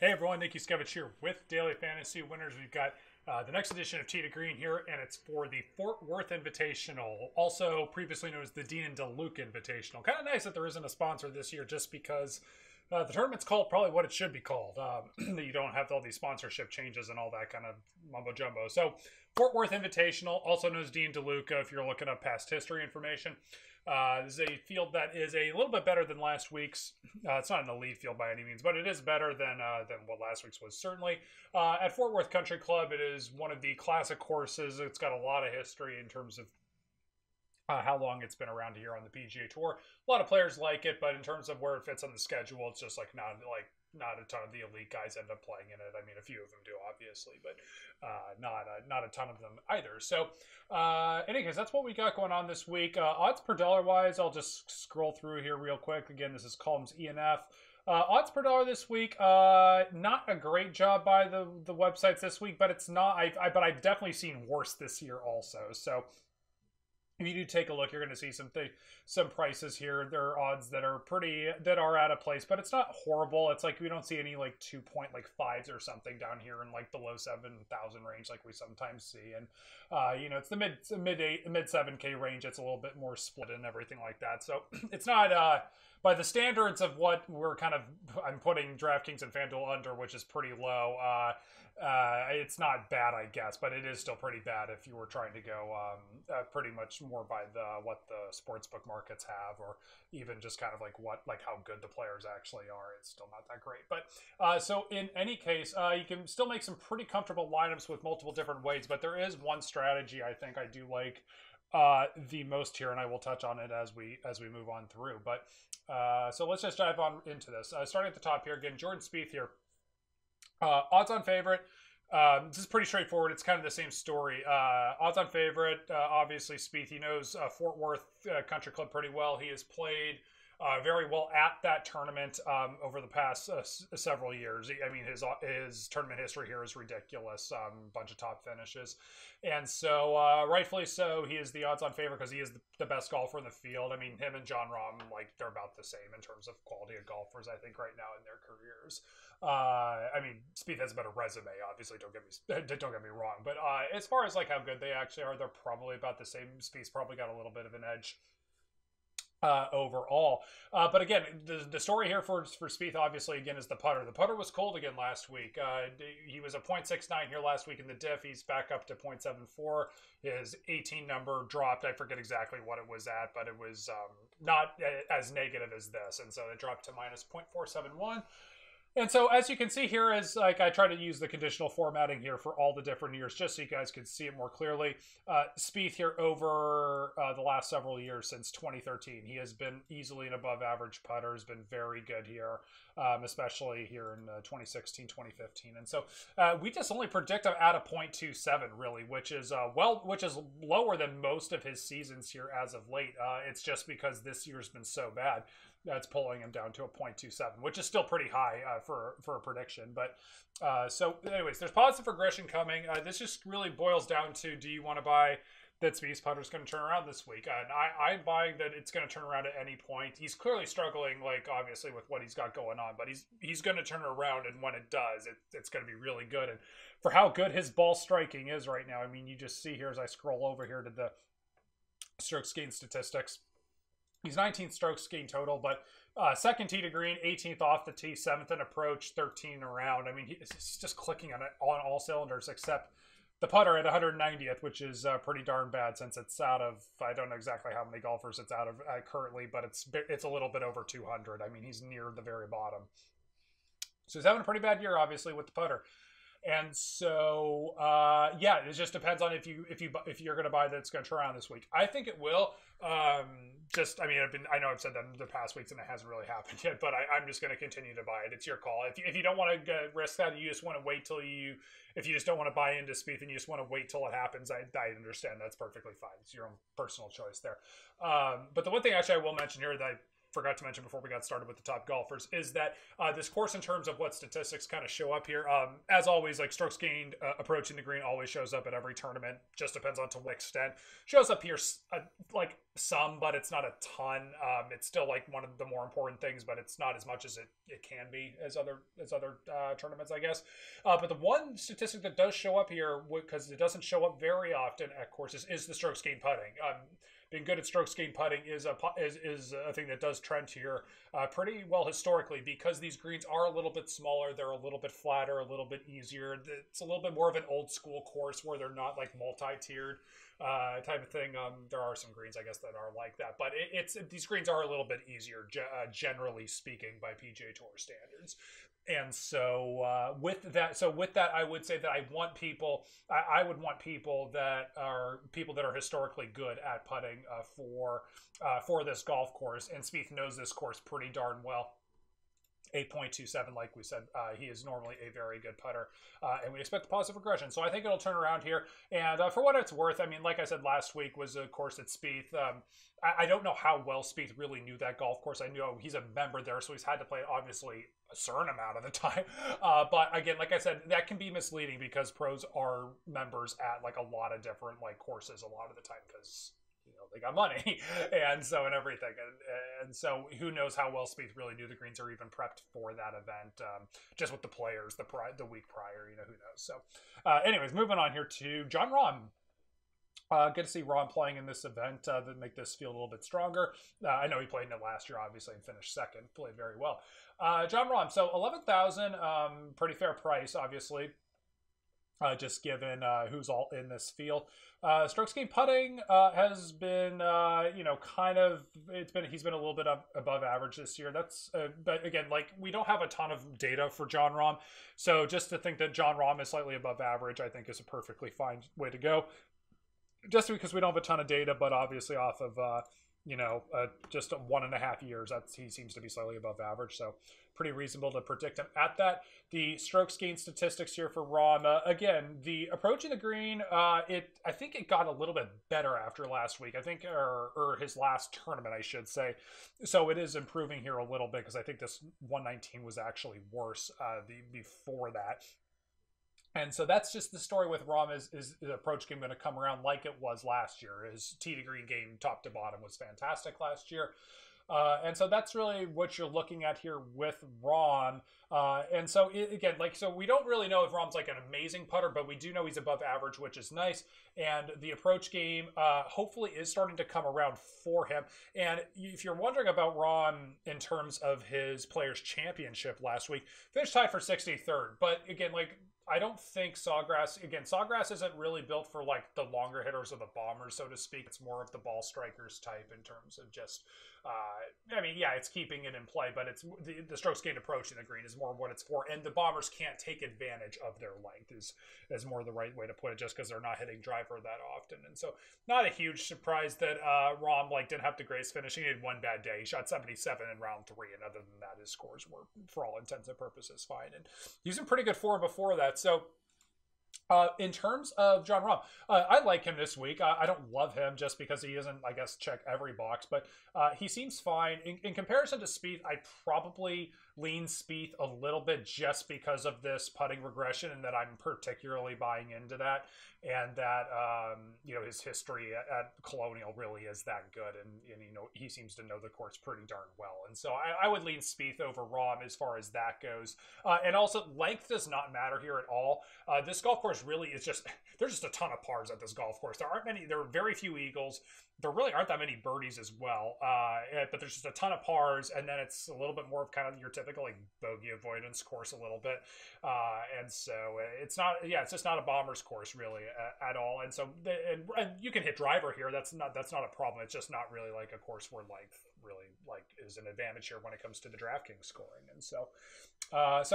Hey everyone, Nick Yuskevich here with Daily Fantasy Winners. We've got the next edition of Tee to Green here, and it's for the Fort Worth Invitational, also previously known as the Dean and DeLuke Invitational. Kind of nice that there isn't a sponsor this year, just because the tournament's called probably what it should be called. That you don't have all these sponsorship changes and all that kind of mumbo jumbo. So Fort Worth Invitational, also known as Dean DeLuke, if you're looking up past history information. This is a field that is a little bit better than last week's. It's not an elite field by any means, but it is better than what last week's was, certainly. At Fort Worth Country Club, it is one of the classic courses. It's got a lot of history in terms of how long it's been around here on the PGA Tour. A lot of players like it, but in terms of where it fits on the schedule, it's just not a ton of the elite guys end up playing in it. I mean, a few of them do, obviously, but not a ton of them either. So, anyways, that's what we got going on this week. Odds per dollar wise, I'll just scroll through here real quick. Again, this is columns E and F. Odds per dollar this week, not a great job by the websites this week, but it's not. But I've definitely seen worse this year also. So if you do take a look, you're going to see some prices here. There are odds that are out of place, but it's not horrible. It's like we don't see any like 2.5s or something down here in like below 7,000 range like we sometimes see. And it's the mid 7K range. It's a little bit more split and everything like that. So it's not by the standards of what I'm putting DraftKings and FanDuel under, which is pretty low. It's not bad, I guess, but it is still pretty bad if you were trying to go pretty much more by what the sportsbook markets have, or even just kind of like how good the players actually are. It's still not that great. But so in any case, you can still make some pretty comfortable lineups with multiple different weights, but there is one strategy I think I do like the most here, and I will touch on it as we move on through. But so let's just dive on into this. Starting at the top here, again, Jordan Spieth here. Odds on favorite. This is pretty straightforward. It's kind of the same story. Odds on favorite, obviously Spieth. He knows Fort Worth Country Club pretty well. He has played very well at that tournament over the past several years. I mean, his tournament history here is ridiculous. Bunch of top finishes. And so, rightfully so, he is the odds-on favorite because he is the best golfer in the field. I mean, him and Jon Rahm, they're about the same in terms of quality of golfers, I think, right now in their careers. I mean, Spieth has a better resume, obviously, don't get me wrong. But as far as how good they actually are, they're probably about the same. Spieth's probably got a little bit of an edge overall. But again, the story here for Spieth, obviously, again, is the putter. The putter was cold again last week. He was a .69 here last week in the diff. He's back up to .74. His 18 number dropped. I forget exactly what it was at, but it was not as negative as this. And so it dropped to minus .471. And so, as you can see here, is I try to use the conditional formatting here for all the different years, just so you guys could see it more clearly. Spieth here over the last several years since 2013. He has been easily an above average putter, has been very good here, especially here in 2016, 2015. And so we just only predict him at a .27, really, which is lower than most of his seasons here as of late. It's just because this year's been so bad. That's pulling him down to a .27, which is still pretty high for a prediction. But so anyways, there's positive regression coming. This just really boils down to, do you want to buy that Spieth's putter is going to turn around this week? And I'm buying that it's going to turn around at any point. He's clearly struggling, obviously, with what he's got going on, but he's going to turn around, and when it does, it's going to be really good. And for how good his ball striking is right now, I mean, you just see here as I scroll over here to the strokes gained statistics. He's 19th strokes gained total, but second tee to green, 18th off the tee, 7th in approach, 13 around. I mean, he's just clicking on all cylinders except the putter at 190th, which is pretty darn bad since it's out of, I don't know exactly how many golfers it's out of currently, but it's a little bit over 200. I mean, he's near the very bottom. So he's having a pretty bad year, obviously, with the putter. And so, yeah, it just depends on if you're going to buy that it's going to turn around this week. I think it will. I know I've said that in the past weeks and it hasn't really happened yet, but I'm just going to continue to buy it. It's your call. If you don't want to risk that, you just want to wait if you just don't want to buy into Spieth and you just want to wait till it happens, I understand. That's perfectly fine. It's your own personal choice there. But the one thing actually I will mention here that forgot to mention before we got started with the top golfers is that this course, in terms of what statistics kind of show up here, as always, like strokes gained approaching the green always shows up at every tournament. Just depends on to what extent. Shows up here like some, but it's not a ton. It's still like one of the more important things, but it's not as much as it can be as other tournaments, I guess. But the one statistic that does show up here, because it doesn't show up very often at courses, is the strokes gained putting. Being good at strokes gained putting is a thing that does trend here pretty well historically, because these greens are a little bit smaller, they're a little bit flatter, a little bit easier. It's a little bit more of an old school course where they're not like multi-tiered type of thing. There are some greens, I guess, that are like that, but these greens are a little bit easier, generally speaking, by PGA Tour standards. And so with that, I would say that I would want people that are historically good at putting for this golf course. And Spieth knows this course pretty darn well. 8.27, like we said, he is normally a very good putter, and we expect positive regression. So I think it'll turn around here. And for what it's worth, I mean, like I said, last week was a course at Spieth. I don't know how well Spieth really knew that golf course. I know he's a member there, so he's had to play, obviously, a certain amount of the time. But again, like I said, that can be misleading because pros are members at like a lot of different like courses a lot of the time, because they got money and everything. And so who knows how well Spieth really knew the greens or even prepped for that event, just with the players the week prior, who knows. So anyways, moving on here to Jon Rahm. Good to see Rahn playing in this event that make this feel a little bit stronger. I know he played in it last year, obviously, and finished second. Played very well. Jon Rahm, so 11,000, pretty fair price, obviously, just given who's all in this field. Strokes gained putting has been, he's been a little bit above average this year. That's, but again, like we don't have a ton of data for Jon Rahm, so just to think that Jon Rahm is slightly above average, I think is a perfectly fine way to go. Just because we don't have a ton of data, but obviously off of, just 1.5 years, he seems to be slightly above average. So pretty reasonable to predict him at that. The strokes gained statistics here for Rahm, again, the approaching the green, I think it got a little bit better after last week. I think, or his last tournament, I should say. So it is improving here a little bit, because I think this 119 was actually worse before that. And so that's just the story with Rahm, is the approach game going to come around like it was last year. His tee to green game, top to bottom, was fantastic last year. And so that's really what you're looking at here with Rahm. And so so we don't really know if Rahm's like an amazing putter, but we do know he's above average, which is nice. And the approach game hopefully is starting to come around for him. And if you're wondering about Rahm in terms of his Players' Championship last week, finished tied for 63rd. But again, like, I don't think Sawgrass isn't really built for like the longer hitters or the bombers, so to speak. It's more of the ball strikers type in terms of just, it's keeping it in play, but it's the strokes gained approach in the green is more what it's for. And the bombers can't take advantage of their length is more the right way to put it, just because they're not hitting driver that often. And so not a huge surprise that Rahm didn't have the greatest finishing. He had one bad day. He shot 77 in round 3, and other than that, his scores were, for all intents and purposes, fine. And he's in pretty good form before that. So in terms of Jon Rahm, I like him this week. I don't love him just because he doesn't, I guess, check every box, but he seems fine. In comparison to Spieth, I probably lean Spieth a little bit just because of this putting regression, and that I'm particularly buying into that, and that his history at Colonial really is that good, and he seems to know the course pretty darn well. And so I would lean Spieth over Rahm as far as that goes. And also, length does not matter here at all. This golf course really is there's just a ton of pars at this golf course. There are very few eagles. There really aren't that many birdies as well, but there's just a ton of pars, and then it's a little bit more of kind of your typical like bogey avoidance course a little bit, and so it's just not a bomber's course really at all. And so and you can hit driver here. That's not a problem. It's just not really like a course where length really like is an advantage here when it comes to the DraftKings scoring. And so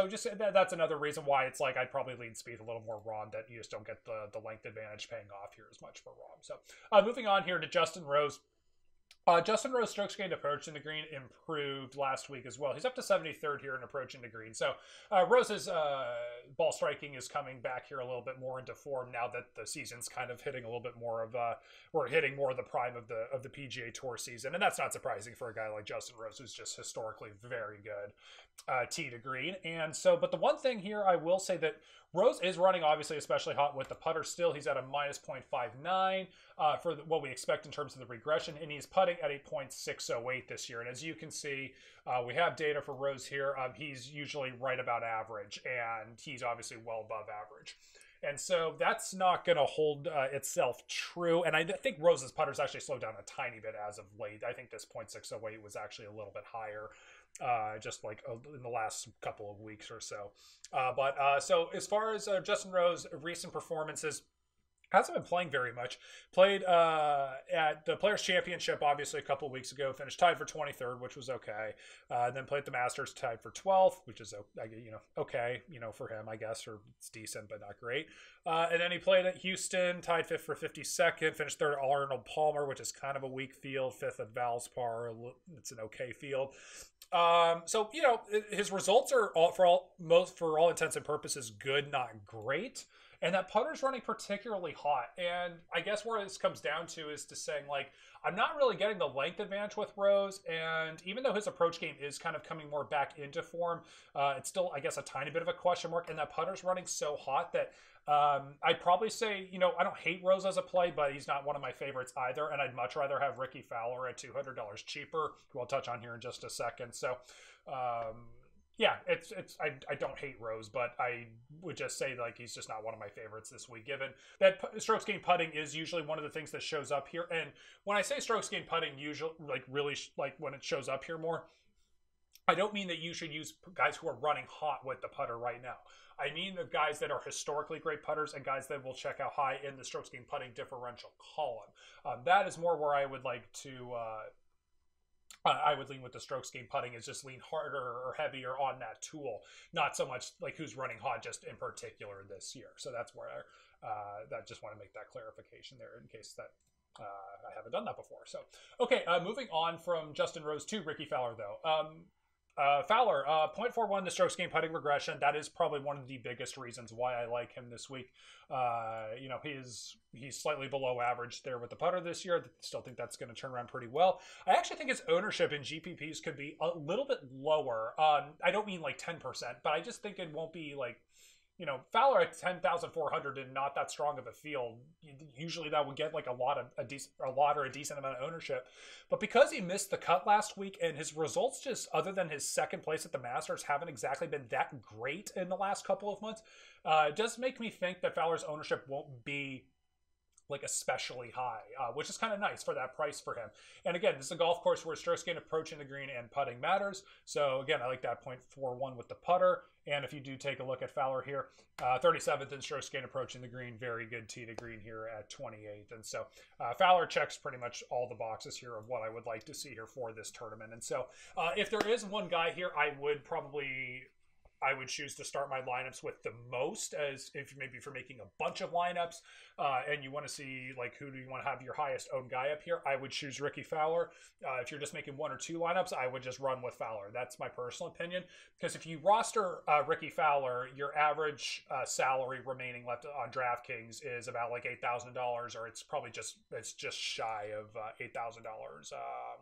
just that's another reason why it's like I'd probably lean Spieth a little more Rahm, that you just don't get the length advantage paying off here as much for Rahm. So moving on here to Justin Rose. Justin Rose strokes gained approaching the green improved last week as well. He's up to 73rd here in approaching the green. So Rose's ball striking is coming back here a little bit more into form now that the season's kind of hitting a little bit more of we're hitting more of the prime of the PGA Tour season, and that's not surprising for a guy like Justin Rose, who's just historically very good tee to green. And so, but the one thing here I will say that Rose is running obviously especially hot with the putter still. He's at a minus 0.59 for what we expect in terms of the regression, and he's putting at a 0.608 this year. And as you can see, we have data for Rose here. He's usually right about average, and he's obviously well above average. And so that's not going to hold itself true. And I think Rose's putter's actually slowed down a tiny bit as of late. I think this 0.608 was actually a little bit higher just like in the last couple of weeks or so. So as far as Justin Rose recent performances, hasn't been playing very much. Played at the Players' Championship, obviously, a couple of weeks ago. Finished tied for 23rd, which was okay. Then played the Masters, tied for 12th, which is, okay, for him, I guess, or it's decent, but not great. And then he played at Houston, tied 5th for 52nd. Finished 3rd at Arnold Palmer, which is kind of a weak field. 5th at Valspar, it's an okay field. So his results are for all intents and purposes good, not great. And that putter's running particularly hot. And I guess where this comes down to is to saying, like, I'm not really getting the length advantage with Rose. And even though his approach game is kind of coming more back into form, it's still, I guess, a tiny bit of a question mark. And that putter's running so hot that I'd probably say, I don't hate Rose as a play, but he's not one of my favorites either. And I'd much rather have Ricky Fowler at $200 cheaper, who I'll touch on here in just a second. So, yeah, I don't hate Rose, but I would just say like he's just not one of my favorites this week, given that strokes gained putting is usually one of the things that shows up here. And when I say strokes gained putting, usually really when it shows up here more, I don't mean that you should use guys who are running hot with the putter right now. I mean the guys that are historically great putters and guys that will check out high in the strokes gained putting differential column. That is more where I would like to. I would lean with the strokes gained putting is just lean harder or heavier on that tool, not so much like who's running hot just in particular this year. So that's where that just want to make that clarification there in case that I haven't done that before. So, okay, moving on from Justin Rose to Ricky Fowler, though. Fowler, 0.41 the strokes gained putting regression. That is probably one of the biggest reasons why I like him this week. He's slightly below average there with the putter this year. Still think that's going to turn around pretty well. I actually think his ownership in GPPs could be a little bit lower. I don't mean like 10%, but I just think it won't be like, Fowler at 10,400 and not that strong of a field. Usually that would get like a decent amount of ownership. But because he missed the cut last week and his results just, other than his second place at the Masters, haven't exactly been that great in the last couple of months, it does make me think that Fowler's ownership won't be like especially high, which is kind of nice for that price for him. And again, this is a golf course where strokes gained approaching the green and putting matters. So again, I like that 0.41 with the putter. And if you do take a look at Fowler here, 37th in strokes gained approaching the green, very good tee to green here at 28th. And so Fowler checks pretty much all the boxes here of what I would like to see here for this tournament. And so if there is one guy here, I would choose to start my lineups with the most, as if maybe for making a bunch of lineups and you want to see like who do you want to have your highest owned guy up here, I would choose Ricky Fowler. If you're just making one or two lineups, I would just run with Fowler. That's my personal opinion, because if you roster Ricky Fowler, your average salary remaining left on DraftKings is about like $8,000, or it's just shy of $8,000.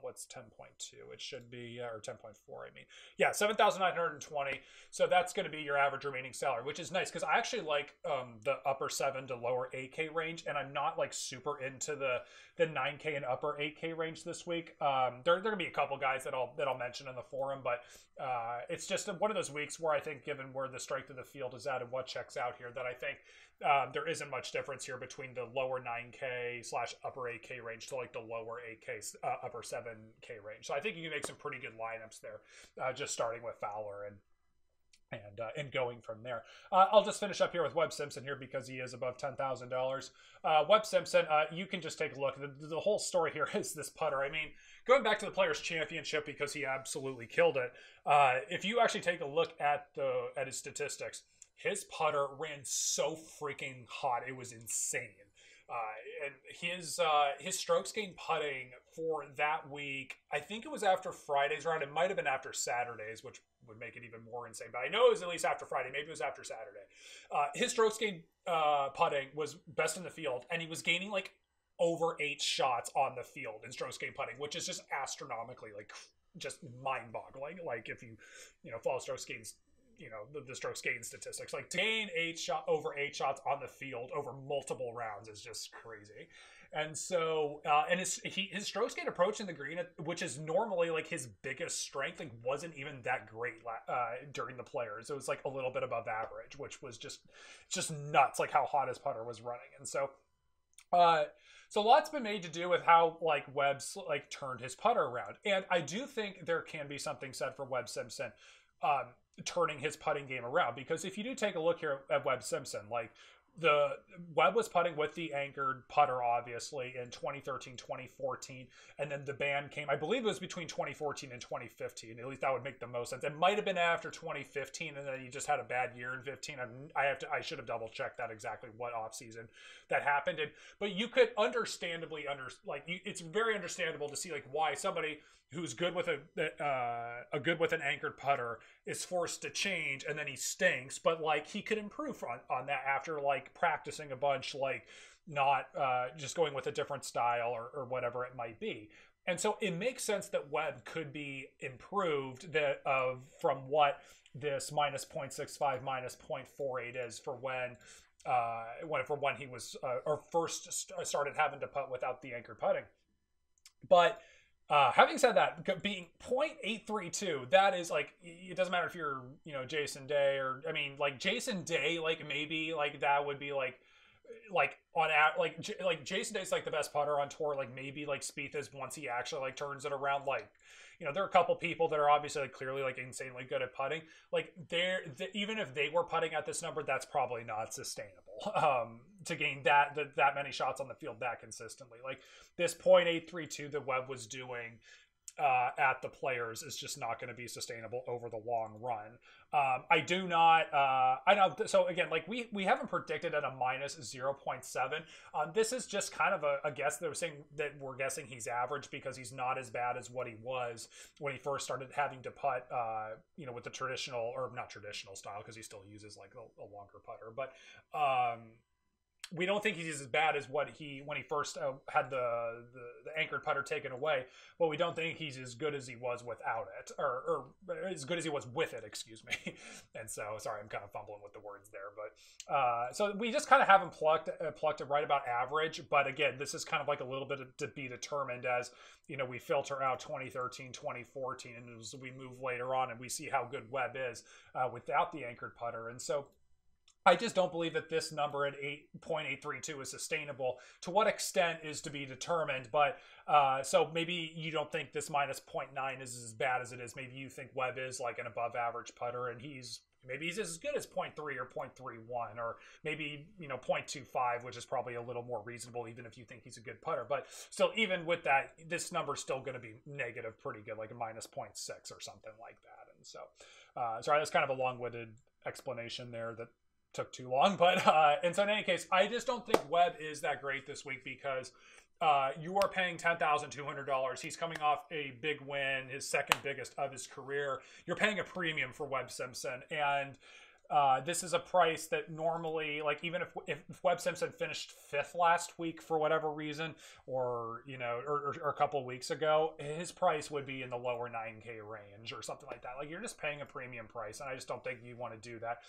What's 10.2? It should be, or 10.4, I mean. Yeah, 7,920. So that's going to be your average remaining salary, which is nice because I actually like the upper 7 to lower 8K range, and I'm not like super into the 9K and upper 8K range this week. There are going to be a couple guys that I'll mention in the forum, but it's just one of those weeks where I think, given where the strength of the field is at and what checks out here, that I think there isn't much difference here between the lower 9K / upper 8K range to like the lower 8K upper 7K range. So I think you can make some pretty good lineups there, just starting with Fowler and going from there. I'll just finish up here with Webb Simpson here because he is above $10,000. Webb Simpson, you can just take a look. The whole story here is this putter. I mean, going back to the Players' Championship, because he absolutely killed it. If you actually take a look at his statistics, his putter ran so freaking hot. It was insane. And his strokes gained putting for that week, I think it was after Friday's round. It might have been after Saturday's, which would make it even more insane. But I know it was at least after Friday. Maybe it was after Saturday. His strokes gained putting was best in the field, and he was gaining like over 8 shots on the field in strokes gained putting, which is just astronomically, like, just mind-boggling. Like, if you follow strokes gains, the strokes gain statistics, like, to gain over 8 shots on the field over multiple rounds is just crazy. And so, and his strokes gain approaching the green, which is normally like his biggest strength, like, wasn't even that great during the Players. It was like a little bit above average, which was just nuts, like how hot his putter was running. And so, so lots been made to do with how, like, Webb's like turned his putter around, and I do think there can be something said for Webb Simpson turning his putting game around, because if you do take a look here at Webb Simpson, like, the Webb was putting with the anchored putter, obviously, in 2013, 2014, and then the ban came, I believe it was between 2014 and 2015. At least that would make the most sense. It might have been after 2015, and then he just had a bad year in 15. I should have double checked that exactly what off season that happened. But you could understandably it's very understandable to see, like, why somebody who's good with with an anchored putter is forced to change, and then he stinks. But, like, he could improve on that after, like, practicing a bunch, like, not just going with a different style or whatever it might be. And so it makes sense that Webb could be improved from what this minus 0.65, minus 0.48 is for when he was or first started having to putt without the anchored putting. But having said that, being 0.832, that is, like, it doesn't matter if you're, Jason Day, or, I mean, like, Jason Day, like, maybe, like, that would be, like Jason Day's, like, the best putter on tour. Like, maybe, like, Spieth is, once he actually, like, turns it around. Like, there are a couple people that are obviously, like, clearly, like, insanely good at putting. Like, even if they were putting at this number, that's probably not sustainable to gain that many shots on the field that consistently. Like, this 0.832 that Webb was doing at the Players is just not going to be sustainable over the long run. I know. So again, like, we haven't predicted at a minus 0.7. This is just kind of a guess. They were saying that we're guessing he's average because he's not as bad as what he was when he first started having to putt, with the traditional, or not traditional style, because he still uses, like, a longer putter. But we don't think he's as bad as when he first had the anchored putter taken away, but we don't think he's as good as he was without it, or as good as he was with it, excuse me. And so, sorry, I'm kind of fumbling with the words there, but so we just kind of have him plucked it right about average. But again, this is kind of like a little bit to be determined as, we filter out 2013, 2014, and as we move later on and we see how good Webb is without the anchored putter. And so, I just don't believe that this number at 8.832 is sustainable. To what extent is to be determined, but so maybe you don't think this minus 0.9 is as bad as it is. Maybe you think Webb is, like, an above average putter, and maybe he's as good as 0.3 or 0.31, or maybe 0.25, which is probably a little more reasonable, even if you think he's a good putter. But still, even with that, this number's still going to be negative pretty good, like a minus 0.6 or something like that. And so, sorry, that's kind of a long-winded explanation there that took too long, but and so in any case, I just don't think Webb is that great this week, because you are paying $10,200. He's coming off a big win, his second biggest of his career. You're paying a premium for Webb Simpson, and this is a price that normally, like, even if Webb Simpson finished 5th last week for whatever reason, or or a couple of weeks ago, his price would be in the lower 9K range or something like that. Like, you're just paying a premium price, and I just don't think you want to do that,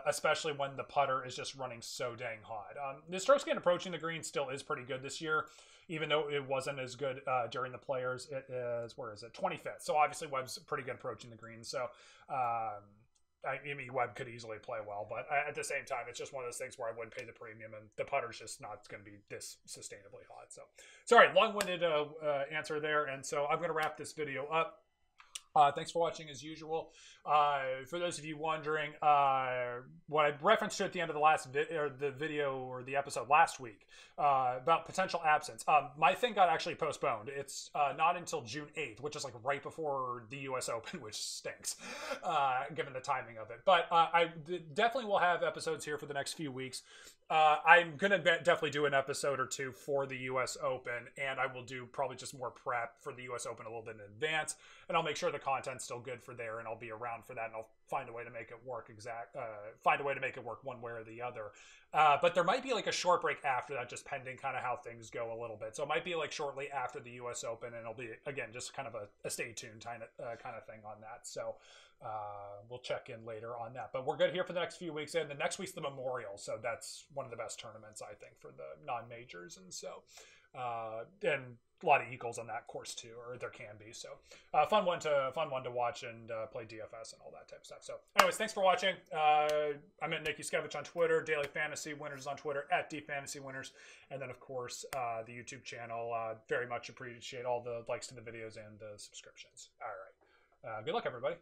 especially when the putter is just running so dang hot. The strokes gained approaching the green still is pretty good this year, even though it wasn't as good during the Players. It is, 25th. So obviously Webb's pretty good approaching the green. So I mean, Webb could easily play well, but at the same time, it's just one of those things where I wouldn't pay the premium, and the putter's just not going to be this sustainably hot. So, sorry, long-winded answer there, and so I'm going to wrap this video up. Thanks for watching as usual. For those of you wondering, what I referenced to at the end of the last video or the episode last week about potential absence, my thing got actually postponed. It's not until June 8th, which is like right before the U.S. Open, which stinks, given the timing of it. But I definitely will have episodes here for the next few weeks. I'm going to definitely do an episode or two for the U.S. Open, and I will do probably just more prep for the U.S. Open a little bit in advance, and I'll make sure the content's still good for there, and I'll be around for that, and I'll find a way to make it work find a way to make it work one way or the other. But there might be like a short break after that, just pending kind of how things go a little bit. So it might be like shortly after the U.S. Open, and it'll be, again, just kind of a stay tuned kind of thing on that. So we'll check in later on that. But we're good here for the next few weeks, and the next week's the Memorial, so that's one of the best tournaments, I think, for the non-majors. And so and a lot of equals on that course too, or there can be. So fun one to watch and play DFS and all that type of stuff. So anyways, thanks for watching. I'm at Nick Yuskevich on Twitter, Daily Fantasy Winners on Twitter, at DFantasyWinners, and then of course the YouTube channel. Very much appreciate all the likes to the videos and the subscriptions. All right, good luck everybody.